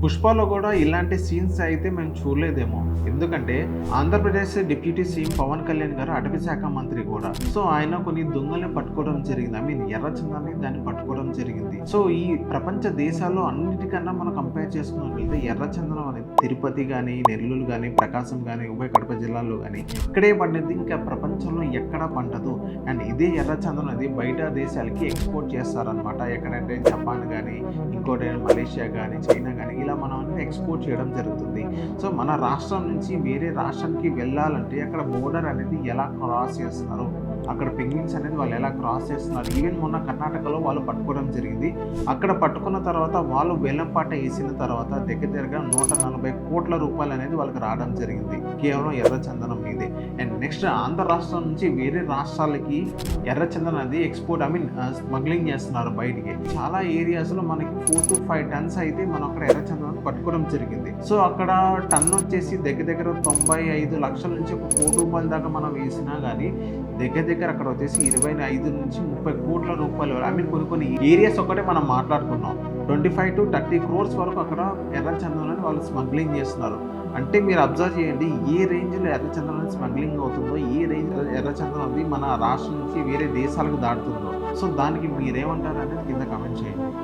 పుష్పలో కూడా ఇలాంటి సీన్స్ అయితే మేము చూడలేదేమో. ఎందుకంటే ఆంధ్రప్రదేశ్ డిప్యూటీ సీఎం పవన్ కళ్యాణ్ గారు అటవీ శాఖ మంత్రి కూడా. సో ఆయన కొన్ని దొంగల్ని పట్టుకోవడం జరిగింది. ఐ మీన్ ఎర్రచందనాన్ని దాన్ని పట్టుకోవడం జరిగింది. సో ఈ ప్రపంచ దేశాల్లో అన్నిటికన్నా మనం కంపేర్ చేసుకున్నట్లయితే ఎర్రచందనం అనేది తిరుపతి కానీ, నెల్లూరు కానీ, ప్రకాశం కానీ, ఉభయ కడప జిల్లాల్లో కానీ ఇక్కడే పండిద్ది. ఇంకా ప్రపంచంలో ఎక్కడా పండదు. అండ్ ఇదే ఎర్రచందనం అనేది బయట దేశాలకి ఎక్స్పోర్ట్ చేస్తారనమాట. ఎక్కడంటే జపాన్ కానీ, ఇంకోటి మలేషియా కానీ, చైనా కానీ ఇలా మనం అనేది ఎక్స్పోర్ట్ చేయడం జరుగుతుంది. సో మన రాష్ట్రం నుంచి వేరే రాష్ట్రానికి వెళ్ళాలంటే అక్కడ బోర్డర్ అనేది ఎలా క్రాస్ చేస్తున్నారు, అక్కడ పెంగ్విన్స్ అనేది వాళ్ళు ఎలా క్రాస్ చేస్తున్నారు. ఈవెన్ మొన్న కర్ణాటకలో వాళ్ళు పట్టుకోవడం జరిగింది. అక్కడ పట్టుకున్న తర్వాత వాళ్ళు వేలంపాట వేసిన తర్వాత దగ్గరగా 140 కోట్ల రూపాయలు అనేది వాళ్ళకి రావడం జరిగింది కేవలం ఎర్రచందనం మీదే. అండ్ నెక్స్ట్ ఆంధ్ర రాష్ట్రం నుంచి వేరే రాష్ట్రాలకి ఎర్రచందనం అనేది ఎక్స్పోర్ట్ స్మగ్లింగ్ చేస్తున్నారు బయటికి. చాలా ఏరియాస్లో మనకి 4 to 5 టన్స్ అయితే మనం అక్కడ ఎర్రచందనం పట్టుకోవడం జరిగింది. సో అక్కడ టన్ వచ్చేసి దగ్గర 95 లక్షల నుంచి 1 కోటి రూపాయల దాకా మనం వేసినా కానీ దగ్గర అక్కడ వచ్చేసి 25 నుంచి 30 కోట్ల రూపాయలు. ఐ మీన్ కొన్ని ఏరియాస్ ఒకటే మనం మాట్లాడుకున్నాం. 25 to 30 crores వరకు అక్కడ ఎర్రచందనాన్ని వాళ్ళు స్మగ్లింగ్ చేస్తున్నారు. అంటే మీరు అబ్జర్వ్ చేయండి, ఏ రేంజ్లో ఎర్రచందనం స్మగ్లింగ్ అవుతుందో, ఏ రేంజ్ ఎర్రచందనం అది మన రాష్ట్రం నుంచి వేరే దేశాలకు దాటుతుందో. సో దానికి మీరేమంటారు అనేది కింద కామెంట్ చేయండి.